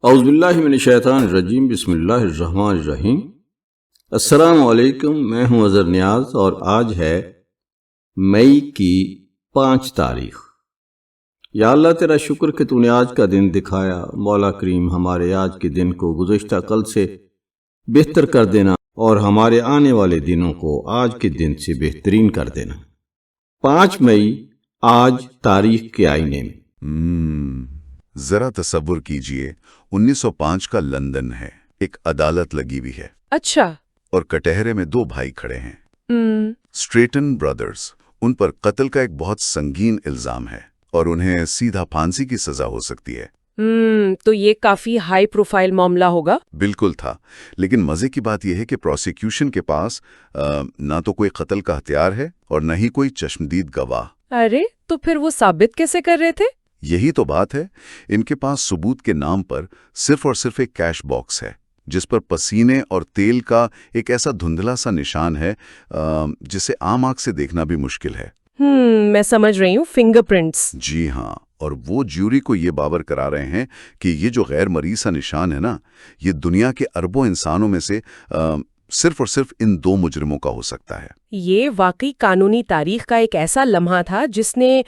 اعوذ باللہ من الشیطان الرجیم، بسم اللہ الرحمن الرحیم۔ السلام علیکم، میں ہوں اظہر نیاز اور آج ہے مئی کی 5 تاریخ۔ یا اللہ تیرا شکر کہ تو نے آج کا دن دکھایا۔ مولا کریم ہمارے آج کے دن کو گزشتہ کل سے بہتر کر دینا اور ہمارے آنے والے دنوں کو آج کے دن سے بہترین کر دینا۔ 5 مئی آج تاریخ کے آئینے میں۔ ذرا تصور کیجئے 1905 کا لندن ہے، ایک عدالت لگی ہوئی ہے۔ اچھا۔ اور کٹہرے میں 2 بھائی کھڑے ہیں، اسٹریٹن برادرز۔ ان پر قتل کا ایک بہت سنگین الزام ہے اور انہیں سیدھا پھانسی کی سزا ہو سکتی ہے۔ تو یہ کافی ہائی پروفائل معاملہ ہوگا۔ بالکل تھا، لیکن مزے کی بات یہ ہے کہ پروسیکیوشن کے پاس نہ تو کوئی قتل کا ہتھیار ہے اور نہ ہی کوئی چشمدید گواہ۔ ارے تو پھر وہ ثابت کیسے کر رہے تھے؟ یہی تو بات ہے، ان کے پاس ثبوت کے نام پر صرف اور صرف ایک کیش باکس ہے جس پر پسینے اور تیل کا ایک ایسا دھندلا سا نشان ہے جسے عام آنکھ سے دیکھنا بھی مشکل ہے۔ میں سمجھ رہی ہوں، فنگر پرنٹس۔ جی ہاں، اور وہ جیوری کو یہ باور کرا رہے ہیں کہ یہ جو غیر مرئی سا نشان ہے نا، یہ دنیا کے اربوں انسانوں میں سے صرف اور صرف ان 2 مجرموں کا ہو سکتا ہے۔ یہ واقعی قانونی تاریخ کا ایک ایسا لمحہ تھا جس نے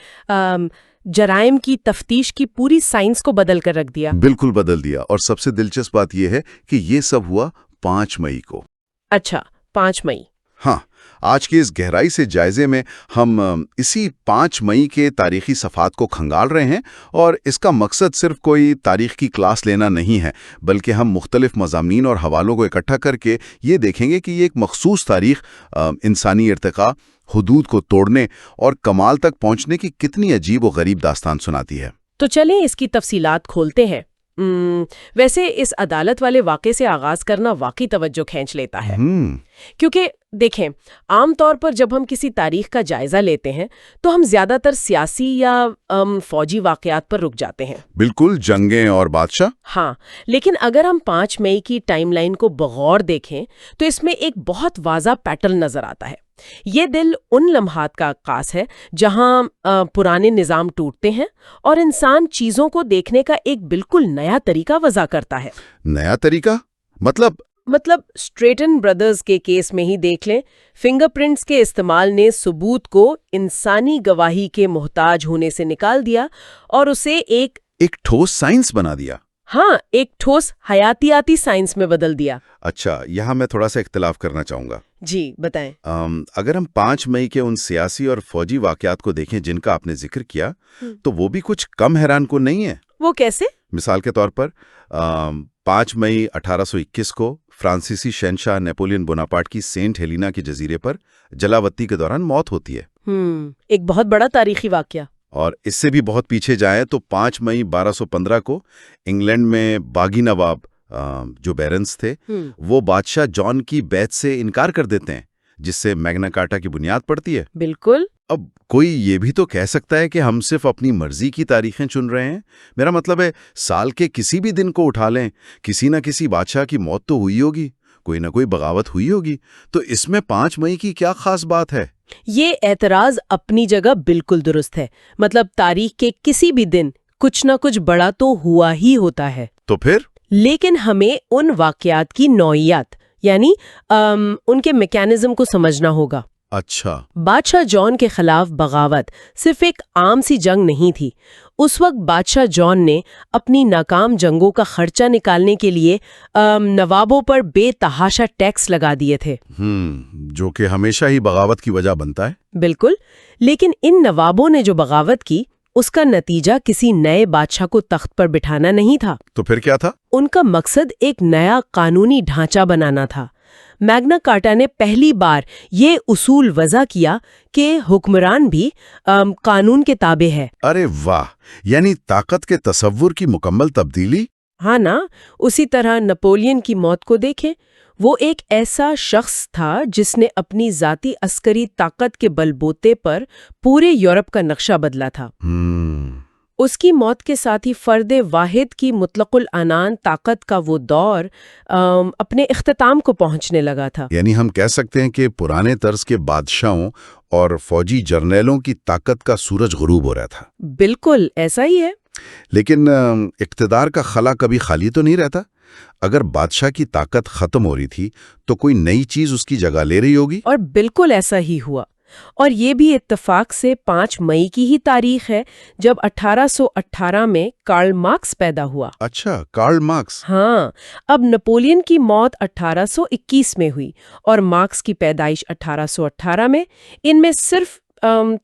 جرائم کی تفتیش کی پوری سائنس کو بدل کر رکھ دیا۔ بالکل بدل دیا، اور سب سے دلچسپ بات یہ ہے کہ یہ سب ہوا 5 مئی کو۔ اچھا، 5 مئی۔ ہاں، آج کے اس گہرائی سے جائزے میں ہم اسی 5 مئی کے تاریخی صفحات کو کھنگال رہے ہیں، اور اس کا مقصد صرف کوئی تاریخ کی کلاس لینا نہیں ہے، بلکہ ہم مختلف مضامین اور حوالوں کو اکٹھا کر کے یہ دیکھیں گے کہ یہ ایک مخصوص تاریخ انسانی ارتقاء، حدود کو توڑنے اور کمال تک پہنچنے کی کتنی عجیب و غریب داستان سناتی ہے۔ تو چلیں اس کی تفصیلات کھولتے ہیں۔ ویسے اس عدالت والے واقعے سے آغاز کرنا واقعی توجہ کھینچ لیتا ہے، کیونکہ دیکھیں، عام طور پر جب ہم کسی تاریخ کا جائزہ لیتے ہیں تو ہم زیادہ تر سیاسی یا فوجی واقعات پر رک جاتے ہیں۔ بالکل، جنگیں اور بادشاہ۔ ہاں، لیکن اگر ہم 5 مئی کی ٹائم لائن کو بغور دیکھیں تو اس میں ایک بہت واضح پیٹرن نظر آتا ہے۔ یہ دل ان لمحات کا عکاس ہے جہاں پرانے نظام ٹوٹتے ہیں اور انسان چیزوں کو دیکھنے کا ایک بالکل نیا طریقہ وضع کرتا ہے۔ نیا طریقہ؟ مطلب اسٹریٹن برادرز کے کیس میں ہی دیکھ لیں، فنگر پرنٹس کے استعمال نے ثبوت کو انسانی گواہی کے محتاج ہونے سے نکال دیا اور اسے ایک ٹھوس سائنس بنا دیا۔ ہاں، ایک ٹھوس حیاتیاتی سائنس میں بدل دیا۔ اچھا، یہاں میں تھوڑا سا اختلاف کرنا چاہوں گا۔ جی بتائیں۔ اگر ہم 5 مئی کے ان سیاسی اور فوجی واقعات کو دیکھیں جن کا آپ نے ذکر کیا، تو وہ بھی کچھ کم حیران کن نہیں ہے۔ وہ کیسے؟ مثال کے طور پر 5 مئی 1821 کو فرانسیسی شہنشاہ نیپولین بوناپارٹ کی سینٹ ہیلینا کے جزیرے پر جلاوطنی کے دوران موت ہوتی ہے۔ ایک بہت بڑا تاریخی واقعہ۔ اور اس سے بھی بہت پیچھے جائیں تو 5 مئی 1215 کو انگلینڈ میں باغی نواب جو بیرنز تھے، وہ بادشاہ جان کی بیعت سے انکار کر دیتے ہیں، جس سے میگنا کارٹا کی بنیاد پڑتی ہے۔ بالکل۔ اب کوئی یہ بھی تو کہہ سکتا ہے کہ ہم صرف اپنی مرضی کی تاریخیں چن رہے ہیں۔ میرا مطلب ہے، سال کے کسی بھی دن کو اٹھا لیں، کسی نہ کسی بادشاہ کی موت تو ہوئی ہوگی، کوئی نہ کوئی بغاوت ہوئی ہوگی، تو اس میں 5 مئی کی کیا خاص بات ہے؟ یہ اعتراض اپنی جگہ بالکل درست ہے۔ مطلب تاریخ کے کسی بھی دن کچھ نہ کچھ بڑا تو ہوا ہی ہوتا ہے۔ تو پھر؟ لیکن ہمیں ان واقعات کی نوعیت، یعنی ان کے میکینزم کو سمجھنا ہوگا۔ اچھا، بادشاہ جان کے خلاف بغاوت صرف ایک عام سی جنگ نہیں تھی۔ اس وقت بادشاہ جان نے اپنی ناکام جنگوں کا خرچہ نکالنے کے لیے نوابوں پر بے تحاشا ٹیکس لگا دیے تھے، جو کہ ہمیشہ ہی بغاوت کی وجہ بنتا ہے۔ بالکل، لیکن ان نوابوں نے جو بغاوت کی، اس کا نتیجہ کسی نئے بادشاہ کو تخت پر بٹھانا نہیں تھا۔ تو پھر کیا تھا؟ ان کا مقصد ایک نیا قانونی ڈھانچہ بنانا تھا۔ میگنا کارٹا نے پہلی بار یہ اصول وضع کیا کہ حکمران بھی قانون کے تابع ہے۔ ارے واہ، یعنی طاقت کے تصور کی مکمل تبدیلی۔ ہاں نا، اسی طرح نپولین کی موت کو دیکھیں، وہ ایک ایسا شخص تھا جس نے اپنی ذاتی عسکری طاقت کے بل بوتے پر پورے یورپ کا نقشہ بدلا تھا۔ اس کی موت کے ساتھ ہی فرد واحد کی مطلق العنان طاقت کا وہ دور اپنے اختتام کو پہنچنے لگا تھا۔ یعنی ہم کہہ سکتے ہیں کہ پرانے طرز کے بادشاہوں اور فوجی جرنیلوں کی طاقت کا سورج غروب ہو رہا تھا۔ بالکل ایسا ہی ہے۔ لیکن اقتدار کا خلا کبھی خالی تو نہیں رہتا؟ اگر بادشاہ کی طاقت ختم ہو رہی تھی تو کوئی نئی چیز اس کی جگہ لے رہی ہوگی؟ اور بالکل ایسا ہی ہوا، اور یہ بھی اتفاق سے 5 مئی کی ہی تاریخ ہے جب 1818 میں کارل مارکس پیدا ہوا۔ اچھا، کارل مارکس۔ ہاں، اب نپولین کی موت 1821 میں ہوئی اور مارکس کی پیدائش 1818 میں، ان میں صرف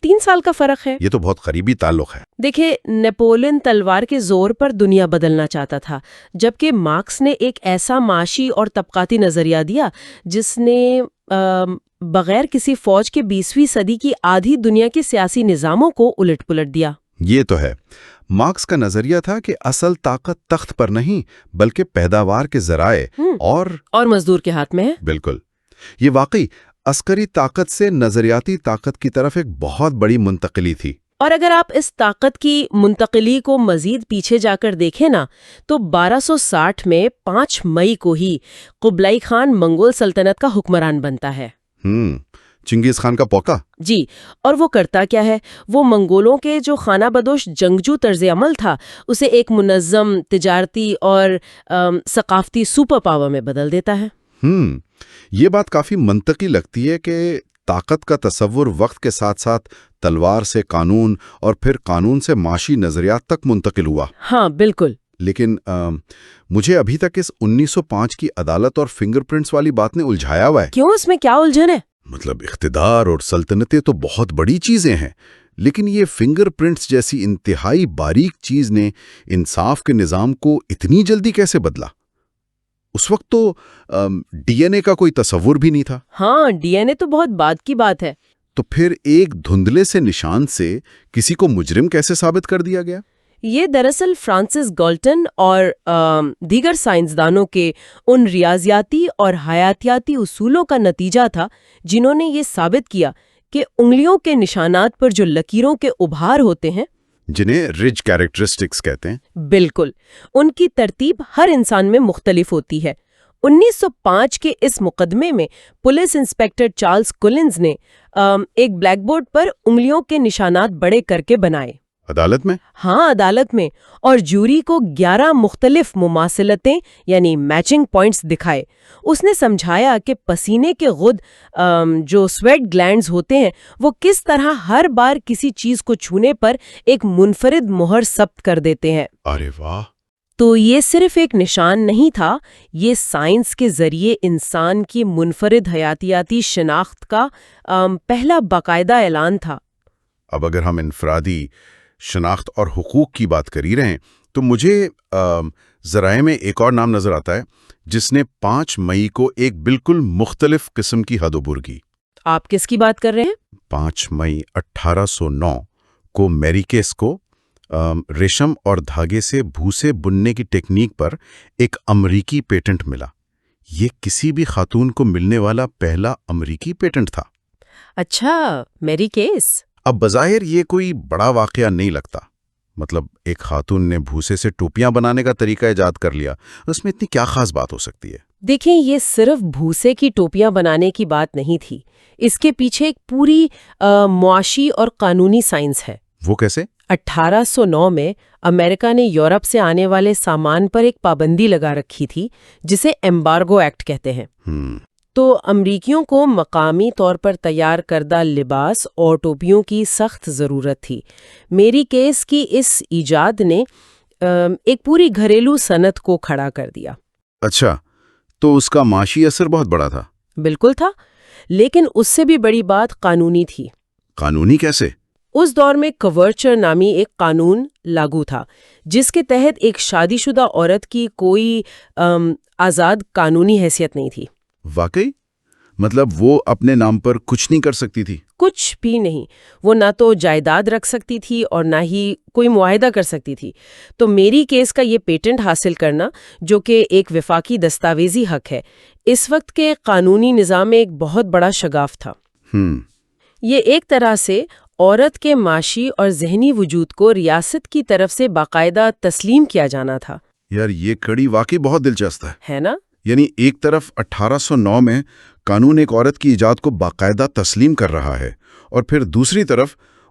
3 سال کا فرق ہے۔ یہ تو بہت قریبی تعلق ہے۔ دیکھیں، نپولین تلوار کے زور پر دنیا بدلنا چاہتا تھا، جبکہ مارکس نے ایک ایسا معاشی اور طبقاتی نظریہ دیا جس نے بغیر کسی فوج کے 20ویں صدی کی آدھی دنیا کے سیاسی نظاموں کو الٹ پلٹ دیا۔ یہ تو ہے۔ مارکس کا نظریہ تھا کہ اصل طاقت تخت پر نہیں بلکہ پیداوار کے ذرائع اور مزدور کے ہاتھ میں ہے۔ بالکل، یہ واقعی عسکری طاقت سے نظریاتی طاقت کی طرف ایک بہت بڑی منتقلی تھی۔ اور اگر آپ اس طاقت کی منتقلی کو مزید پیچھے جا کر دیکھیں نا، تو 1260 میں 5 مئی کو ہی قبلائی خان منگول سلطنت کا حکمران بنتا ہے۔ چنگیز خان کا پوکا؟ جی، اور وہ کرتا کیا ہے؟ وہ منگولوں کے جو خانہ بدوش جنگجو طرز عمل تھا اسے ایک منظم تجارتی اور ثقافتی سپر پاور میں بدل دیتا ہے۔ یہ بات کافی منطقی لگتی ہے کہ طاقت کا تصور وقت کے ساتھ ساتھ تلوار سے قانون اور پھر قانون سے معاشی نظریات تک منتقل ہوا۔ ہاں بالکل۔ لیکن مجھے ابھی تک اس 1905 کی عدالت اور فنگر پرنٹس والی بات نے الجھایا ہوا ہے۔ کیوں؟ اس میں کیا الجھن ہے؟ مطلب اقتدار اور سلطنتیں تو بہت بڑی چیزیں ہیں، لیکن یہ فنگر پرنٹس جیسی انتہائی باریک چیز نے انصاف کے نظام کو اتنی جلدی کیسے بدلا؟ اس وقت تو ڈی این اے کا کوئی تصور بھی نہیں تھا۔ ہاں، ڈی این اے تو بہت بعد کی بات ہے۔ تو پھر ایک دھندلے سے نشان سے کسی کو مجرم کیسے ثابت کر دیا گیا؟ یہ دراصل فرانسس گالٹن اور دیگر سائنسدانوں کے ان ریاضیاتی اور حیاتیاتی اصولوں کا نتیجہ تھا جنہوں نے یہ ثابت کیا کہ انگلیوں کے نشانات پر جو لکیروں کے ابھار ہوتے ہیں، جنہیں رج کیریکٹرسٹکس کہتے ہیں، بالکل، ان کی ترتیب ہر انسان میں مختلف ہوتی ہے۔ 1905 کے اس مقدمے میں پولیس انسپیکٹر چارلز کولنز نے ایک بلیک بورڈ پر انگلیوں کے نشانات بڑے کر کے بنائے۔ عدالت میں؟ ہاں، عدالت میں، اور جوری کو 11 مختلف مماثلتیں یعنی میچنگ پوائنٹس دکھائے۔ اس نے سمجھایا کہ پسینے کے غد جو سویٹ گلینڈز ہوتے ہیں وہ کس طرح ہر بار کسی چیز کو چھونے پر ایک منفرد مہر ثبت کر دیتے ہیں۔ ارے واہ! تو یہ صرف ایک نشان نہیں تھا، یہ سائنس کے ذریعے انسان کی منفرد حیاتیاتی شناخت کا پہلا باقاعدہ اعلان تھا۔ اب اگر ہم انفرادی شناخت اور حقوق کی بات کر ہی رہے ہیں تو مجھے ذرائع میں ایک اور نام نظر آتا ہے جس نے 5 مئی کو ایک بالکل مختلف قسم کی حد عبور کی۔ آپ کس کی بات کر رہے ہیں؟ 5 مئی 1809 کو میری کیس کو ریشم اور دھاگے سے بھوسے بننے کی ٹیکنیک پر ایک امریکی پیٹنٹ ملا۔ یہ کسی بھی خاتون کو ملنے والا پہلا امریکی پیٹنٹ تھا۔ اچھا، میری کیس؟ اب بظاہر یہ کوئی بڑا واقعہ نہیں لگتا، مطلب ایک خاتون نے بھوسے سے ٹوپیاں بنانے کا طریقہ ایجاد کر لیا، اس میں اتنی کیا خاص بات ہو سکتی ہے؟ دیکھیں، یہ صرف بھوسے کی ٹوپیاں بنانے کی بات نہیں تھی، اس کے پیچھے ایک پوری معاشی اور قانونی سائنس ہے۔ وہ کیسے؟ 1809 میں امریکہ نے یورپ سے آنے والے سامان پر ایک پابندی لگا رکھی تھی جسے ایمبارگو ایکٹ کہتے ہیں۔ تو امریکیوں کو مقامی طور پر تیار کردہ لباس اور ٹوپیوں کی سخت ضرورت تھی۔ میری کیس کی اس ایجاد نے ایک پوری گھریلو صنعت کو کھڑا کر دیا۔ اچھا، تو اس کا معاشی اثر بہت بڑا تھا؟ بالکل تھا، لیکن اس سے بھی بڑی بات قانونی تھی۔ قانونی کیسے؟ اس دور میں کورچر نامی ایک قانون لاگو تھا جس کے تحت ایک شادی شدہ عورت کی کوئی آزاد قانونی حیثیت نہیں تھی۔ واقعی؟ مطلب وہ اپنے نام پر کچھ نہیں کر سکتی تھی؟ کچھ بھی نہیں، وہ نہ تو جائیداد رکھ سکتی تھی اور نہ ہی کوئی معاہدہ کر سکتی تھی۔ تو میری کیس کا یہ پیٹنٹ حاصل کرنا، جو کہ ایک وفاقی دستاویزی حق ہے، اس وقت کے قانونی نظام میں ایک بہت بڑا شگاف تھا۔ یہ ایک طرح سے عورت کے معاشی اور ذہنی وجود کو ریاست کی طرف سے باقاعدہ تسلیم کیا جانا تھا۔ یار، یہ کڑی واقعی بہت دلچسپ ہے نا؟ یعنی ایک طرف 1809 میں قانون ایک عورت کی ایجاد کو باقاعدہ تسلیم کر رہا ہے، اور پھر دوسری طرف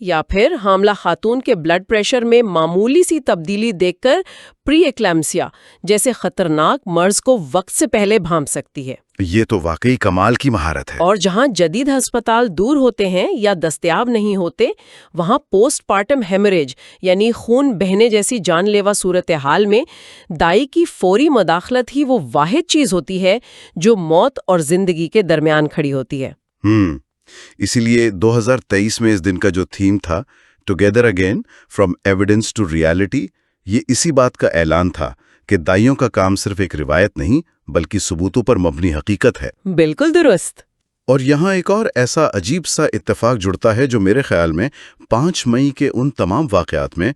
یا پھر حاملہ خاتون کے بلڈ پریشر میں معمولی سی تبدیلی دیکھ کر پری ایکلیمسیا جیسے خطرناک مرض کو وقت سے پہلے بھانپ سکتی ہے۔ یہ تو واقعی کمال کی مہارت ہے۔ اور جہاں جدید ہسپتال دور ہوتے ہیں یا دستیاب نہیں ہوتے، وہاں پوسٹ پارٹم ہیمریج یعنی خون بہنے جیسی جان لیوا صورتحال میں دائی کی فوری مداخلت ہی وہ واحد چیز ہوتی ہے جو موت اور زندگی کے درمیان کھڑی ہوتی ہے۔ اسی لیے 2023 میں اس دن کا جو تھیم تھا together again from evidence to reality, یہ اسی بات کا اعلان تھا کہ دائیوں کا کام صرف ایک روایت نہیں بلکہ ثبوتوں پر مبنی حقیقت ہے۔ بالکل درست۔ اور یہاں ایک اور ایسا عجیب سا اتفاق جڑتا ہے جو میرے خیال میں 5 مئی کے ان تمام واقعات میں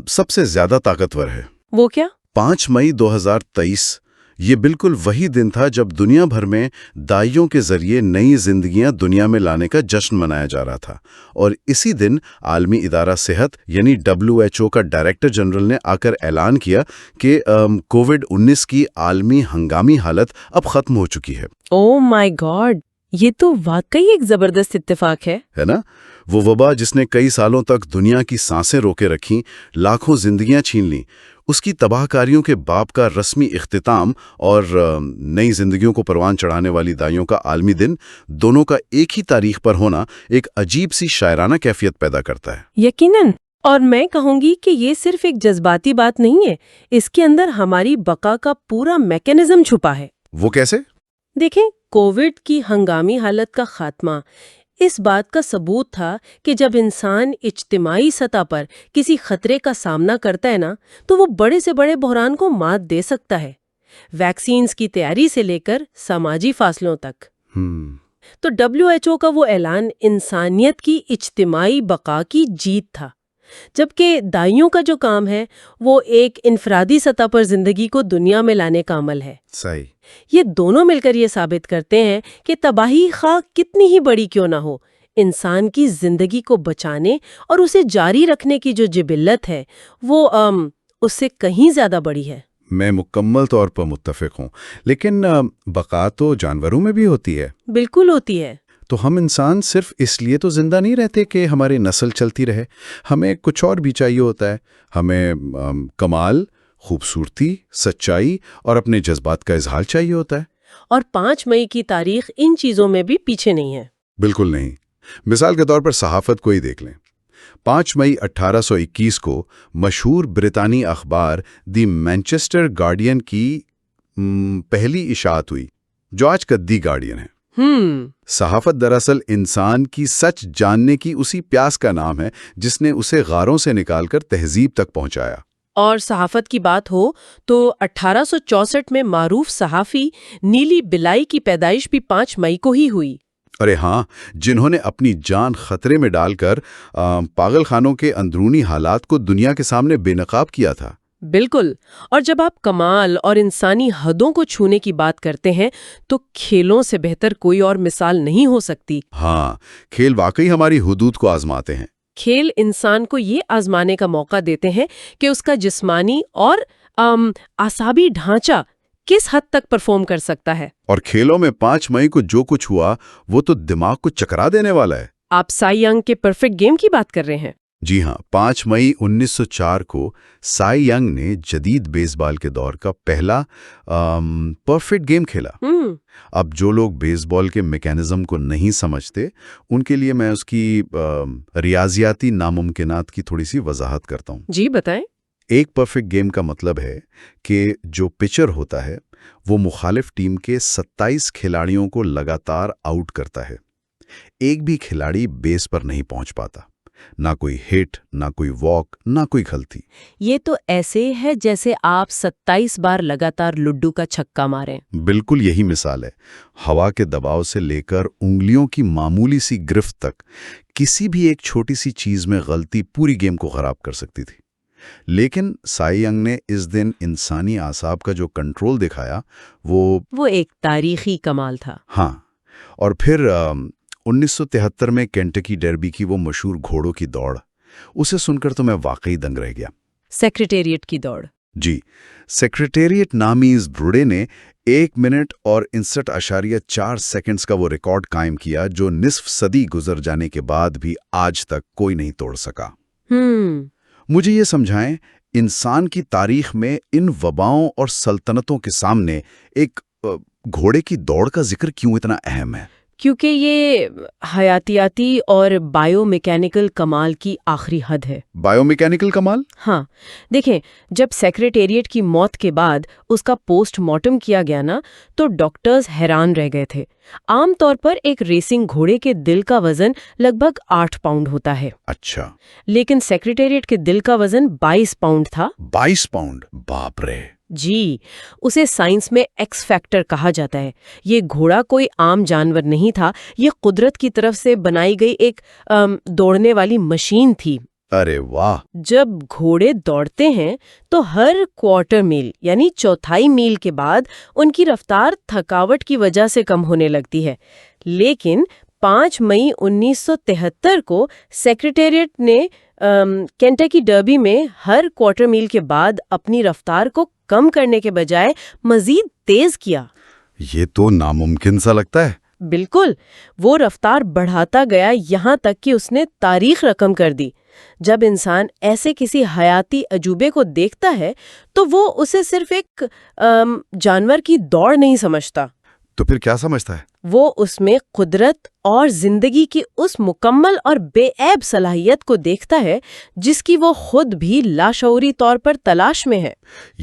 سب سے زیادہ طاقتور ہے۔ وہ کیا؟ 5 مئی 2023 یہ بالکل وہی دن تھا جب دنیا بھر میں دائیوں کے ذریعے نئی زندگیاں دنیا میں لانے کا جشن منایا جا رہا تھا، اور اسی دن عالمی ادارہ صحت یعنی WHO کا ڈائریکٹر جنرل نے آ کر اعلان کیا کہ کووڈ-19 کی عالمی ہنگامی حالت اب ختم ہو چکی ہے۔ اوہ مائی گاڈ، یہ تو واقعی ایک زبردست اتفاق ہے نا؟ وہ وبا جس نے کئی سالوں تک دنیا کی سانسیں روکے رکھیں، لاکھوں زندگیاں چھین لیں، اس کی تباہ کاریوں کے باب کا رسمی اختتام اور نئی زندگیوں کو پروان چڑھانے والی دائیوں کا عالمی دن، دونوں کا ایک ہی تاریخ پر ہونا ایک عجیب سی شاعرانہ کیفیت پیدا کرتا ہے۔ یقیناً، اور میں کہوں گی کہ یہ صرف ایک جذباتی بات نہیں ہے، اس کے اندر ہماری بقا کا پورا میکینزم چھپا ہے۔ وہ کیسے؟ دیکھیں، کووڈ کی ہنگامی حالت کا خاتمہ اس بات کا ثبوت تھا کہ جب انسان اجتماعی سطح پر کسی خطرے کا سامنا کرتا ہے نا، تو وہ بڑے سے بڑے بحران کو مات دے سکتا ہے، ویکسینز کی تیاری سے لے کر سماجی فاصلوں تک۔ تو WHO کا وہ اعلان انسانیت کی اجتماعی بقا کی جیت تھا، جبکہ دائیوں کا جو کام ہے وہ ایک انفرادی سطح پر زندگی کو دنیا میں لانے کا عمل ہے۔ صحیح۔ یہ دونوں مل کر یہ ثابت کرتے ہیں کہ تباہی خواہ کتنی ہی بڑی کیوں نہ ہو، انسان کی زندگی کو بچانے اور اسے جاری رکھنے کی جو جبلت ہے وہ اس سے کہیں زیادہ بڑی ہے۔ میں مکمل طور پر متفق ہوں، لیکن بقا تو جانوروں میں بھی ہوتی ہے۔ بالکل ہوتی ہے۔ تو ہم انسان صرف اس لیے تو زندہ نہیں رہتے کہ ہماری نسل چلتی رہے، ہمیں کچھ اور بھی چاہیے ہوتا ہے۔ ہمیں کمال، خوبصورتی، سچائی اور اپنے جذبات کا اظہار چاہیے ہوتا ہے۔ اور 5 مئی کی تاریخ ان چیزوں میں بھی پیچھے نہیں ہے۔ بالکل نہیں۔ مثال کے طور پر صحافت کو ہی دیکھ لیں۔ 5 مئی 1821 کو مشہور برطانوی اخبار دی مانچسٹر گارڈین کی پہلی اشاعت ہوئی، جو آج کا دی گارڈین ہے۔ صحافت دراصل انسان کی سچ جاننے کی اسی پیاس کا نام ہے جس نے اسے غاروں سے نکال کر تہذیب تک پہنچایا۔ اور صحافت کی بات ہو تو 1864 میں معروف صحافی نیلی بلائی کی پیدائش بھی 5 مئی کو ہی ہوئی۔ ارے ہاں، جنہوں نے اپنی جان خطرے میں ڈال کر پاگل خانوں کے اندرونی حالات کو دنیا کے سامنے بے نقاب کیا تھا۔ بالکل۔ اور جب آپ کمال اور انسانی حدوں کو چھونے کی بات کرتے ہیں تو کھیلوں سے بہتر کوئی اور مثال نہیں ہو سکتی۔ ہاں، کھیل واقعی ہماری حدود کو آزماتے ہیں۔ کھیل انسان کو یہ آزمانے کا موقع دیتے ہیں کہ اس کا جسمانی اور اعصابی ڈھانچہ کس حد تک پرفارم کر سکتا ہے۔ اور کھیلوں میں 5 مئی کو جو کچھ ہوا وہ تو دماغ کو چکرا دینے والا ہے۔ آپ سائی ینگ کے پرفیکٹ گیم کی بات کر رہے ہیں؟ جی ہاں، 5 مئی 1904 کو سائی ینگ نے جدید بیس بال کے دور کا پہلا پرفیکٹ گیم کھیلا۔ اب جو لوگ بیس بال کے میکینزم کو نہیں سمجھتے ان کے لیے میں اس کی ریاضیاتی ناممکنات کی تھوڑی سی وضاحت کرتا ہوں۔ جی بتائیں۔ ایک پرفیکٹ گیم کا مطلب ہے کہ جو پچر ہوتا ہے وہ مخالف ٹیم کے 27 کھلاڑیوں کو لگاتار آؤٹ کرتا ہے، ایک بھی کھلاڑی بیس پر نہیں پہنچ پاتا، نہ کوئی ہٹ، نہ کوئی واک، نہ کوئی غلطی۔ یہ تو ایسے ہے جیسے آپ 27 بار لگاتار لڈو کا چھکا ماریں۔ بالکل یہی مثال ہے۔ ہوا کے دباؤ سے لے کر انگلیوں کی معمولی سی گرفت تک کسی بھی ایک چھوٹی سی چیز میں غلطی پوری گیم کو خراب کر سکتی تھی۔ لیکن سائی ینگ نے اس دن انسانی اعصاب کا جو کنٹرول دکھایا وہ ایک تاریخی کمال تھا۔ ہاں، اور پھر 1973 میں کینٹکی ڈربی کی وہ مشہور گھوڑوں کی دوڑ، اسے سن کر تو میں واقعی دنگ رہ گیا۔ سیکریٹریٹ کی دوڑ۔ جی، سیکریٹریٹ نامی اس بروڑے نے 1 منٹ اور 59.4 سیکنڈز کا وہ ریکارڈ قائم کیا جو نصف صدی گزر جانے کے بعد بھی آج تک کوئی نہیں توڑ سکا۔ مجھے یہ سمجھائیں، انسان کی تاریخ میں ان وباؤں اور سلطنتوں کے سامنے ایک گھوڑے کی دوڑ کا ذکر کیوں اتنا اہم ہے؟ کیونکہ یہ حیاتیاتی اور بائیو میکینیکل کمال کی آخری حد ہے۔ بائیو میکینیکل کمال؟ ہاں، دیکھیں، جب سیکریٹریٹ کی موت کے بعد اس کا پوسٹ مارٹم کیا گیا نا، تو ڈاکٹرز حیران رہ گئے تھے۔ عام طور پر ایک ریسنگ گھوڑے کے دل کا وزن لگ بھگ 8 پاؤنڈ ہوتا ہے۔ اچھا، لیکن سیکریٹریٹ کے دل کا وزن 22 پاؤنڈ تھا۔ 22 پاؤنڈ؟ باپ رے! جی، اسے سائنس میں ایکس فیکٹر کہا جاتا ہے۔ یہ گھوڑا کوئی عام جانور نہیں تھا، یہ قدرت کی طرف سے بنائی گئی ایک دوڑنے والی مشین تھی۔ ارے واہ! جب گھوڑے دوڑتے ہیں تو ہر کوارٹر میل یعنی چوتھائی میل کے بعد ان کی رفتار تھکاوٹ کی وجہ سے کم ہونے لگتی ہے، لیکن 5 مئی 1973 کو سیکریٹریٹ نے کینٹکی ڈربی میں ہر کوارٹر میل کے بعد اپنی رفتار کو کم کرنے کے بجائے مزید تیز کیا۔ یہ تو ناممکن سا لگتا ہے۔ بالکل، وہ رفتار بڑھاتا گیا یہاں تک کہ اس نے تاریخ رقم کر دی۔ جب انسان ایسے کسی حیاتی عجوبے کو دیکھتا ہے تو وہ اسے صرف ایک جانور کی دوڑ نہیں سمجھتا، تو پھر کیا سمجھتا ہے؟ وہ اس میں قدرت اور زندگی کی اس مکمل اور بے عیب صلاحیت کو دیکھتا ہے جس کی وہ خود بھی لاشعوری طور پر تلاش میں ہے۔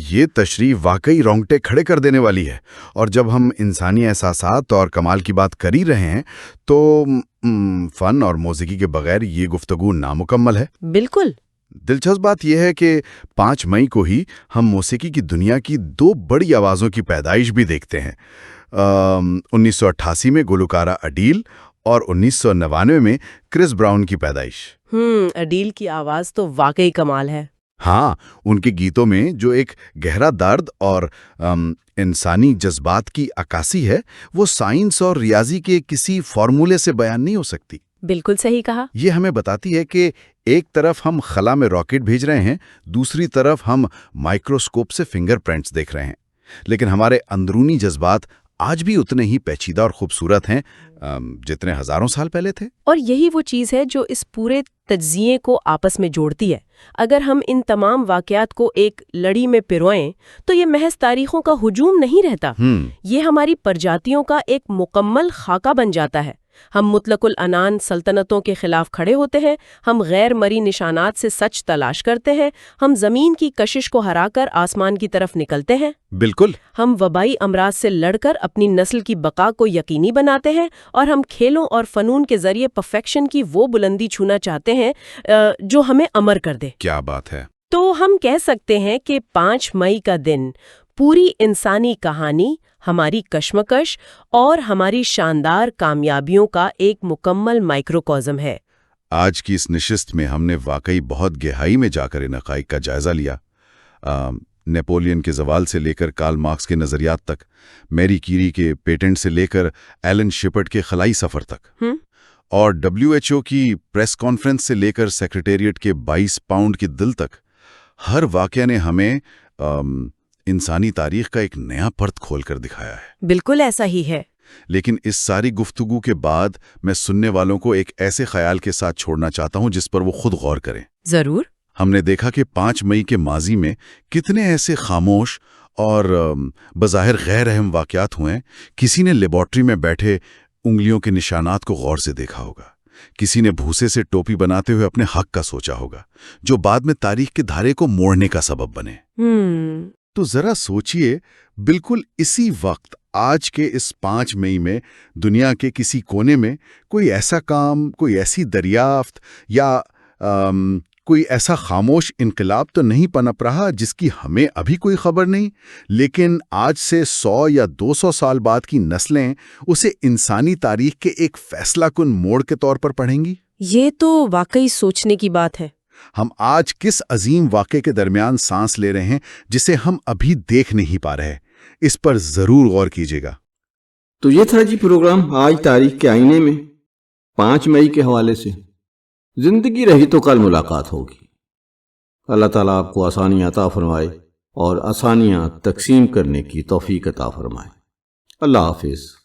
یہ تشریح واقعی رونگٹے کھڑے کر دینے والی ہے، اور جب ہم انسانی احساسات اور کمال کی بات کر ہی رہے ہیں تو فن اور موسیقی کے بغیر یہ گفتگو نامکمل ہے۔ بالکل۔ دلچسپ بات یہ ہے کہ 5 مئی کو ہی ہم موسیقی کی دنیا کی 2 بڑی آوازوں کی پیدائش بھی دیکھتے ہیں۔ 1988 میں گلوکارہ اڈیل اور 1999 میں کرس براؤن کی پیدائش۔ اڈیل کی آواز تو واقعی کمال ہے۔ ہاں، ان کے گیتوں میں جو ایک گہرا درد اور انسانی جذبات کی عکاسی ہے، وہ سائنس اور ریاضی کے کسی فارمولے سے بیان نہیں ہو سکتی۔ بالکل صحیح کہا۔ یہ ہمیں بتاتی ہے کہ ایک طرف ہم خلا میں راکٹ بھیج رہے ہیں، دوسری طرف ہم مائکروسکوپ سے فنگر پرنٹس دیکھ رہے ہیں، لیکن ہمارے اندرونی جذبات آج بھی اتنے ہی پیچیدہ اور خوبصورت ہیں جتنے ہزاروں سال پہلے تھے۔ اور یہی وہ چیز ہے جو اس پورے تجزیے کو آپس میں جوڑتی ہے۔ اگر ہم ان تمام واقعات کو ایک لڑی میں پروئیں تو یہ محض تاریخوں کا ہجوم نہیں رہتا، یہ ہماری پرجاتیوں کا ایک مکمل خاکہ بن جاتا ہے۔ ہم مطلق العنان سلطنتوں کے خلاف کھڑے ہوتے ہیں، ہم غیر مرئی نشانات سے سچ تلاش کرتے ہیں، ہم زمین کی کشش کو ہرا کر آسمان کی طرف نکلتے ہیں۔ بالکل۔ ہم وبائی امراض سے لڑ کر اپنی نسل کی بقا کو یقینی بناتے ہیں، اور ہم کھیلوں اور فنون کے ذریعے پرفیکشن کی وہ بلندی چھونا چاہتے ہیں جو ہمیں امر کر دے۔ کیا بات ہے! تو ہم کہہ سکتے ہیں کہ 5 مئی کا دن پوری انسانی کہانی، ہماری کشمکش اور ہماری شاندار کامیابیوں کا ایک مکمل مائکروکازم ہے۔ آج کی اس نشست میں ہم نے واقعی بہت گہرائی میں جا کر ان حقائق کا جائزہ لیا۔ نیپولین کے زوال سے لے کر کارل مارکس کے نظریات تک، میری کیری کے پیٹنٹ سے لے کر ایلن شپرڈ کے خلائی سفر تک، اور WHO کی پریس کانفرنس سے لے کر سیکریٹریٹ کے 22 پاؤنڈ کے دل تک، ہر واقعہ نے ہمیں انسانی تاریخ کا ایک نیا پرت کھول کر دکھایا ہے۔ بالکل ایسا ہی ہے۔ لیکن اس ساری گفتگو کے بعد میں سننے والوں کو ایک ایسے خیال کے ساتھ چھوڑنا چاہتا ہوں جس پر وہ خود غور کریں۔ ضرور۔ ہم نے دیکھا کہ 5 مئی کے ماضی میں کتنے ایسے خاموش اور بظاہر غیر اہم واقعات ہوئے۔ کسی نے لیبارٹری میں بیٹھے انگلیوں کے نشانات کو غور سے دیکھا ہوگا، کسی نے بھوسے سے ٹوپی بناتے ہوئے اپنے حق کا سوچا ہوگا، جو بعد میں تاریخ کے دھارے کو موڑنے کا سبب بنے۔ تو ذرا سوچئے، بالکل اسی وقت آج کے اس 5 مئی میں دنیا کے کسی کونے میں کوئی ایسا کام، کوئی ایسی دریافت یا کوئی ایسا خاموش انقلاب تو نہیں پنپ رہا جس کی ہمیں ابھی کوئی خبر نہیں، لیکن آج سے 100 یا 200 سال بعد کی نسلیں اسے انسانی تاریخ کے ایک فیصلہ کن موڑ کے طور پر پڑھیں گی۔ یہ تو واقعی سوچنے کی بات ہے۔ ہم آج کس عظیم واقعے کے درمیان سانس لے رہے ہیں جسے ہم ابھی دیکھ نہیں پا رہے؟ اس پر ضرور غور کیجیے گا۔ تو یہ تھا جی پروگرام آج تاریخ کے آئینے میں 5 مئی کے حوالے سے۔ زندگی رہی تو کل ملاقات ہوگی۔ اللہ تعالیٰ آپ کو آسانی عطا فرمائے اور آسانیاں تقسیم کرنے کی توفیق عطا فرمائے۔ اللہ حافظ۔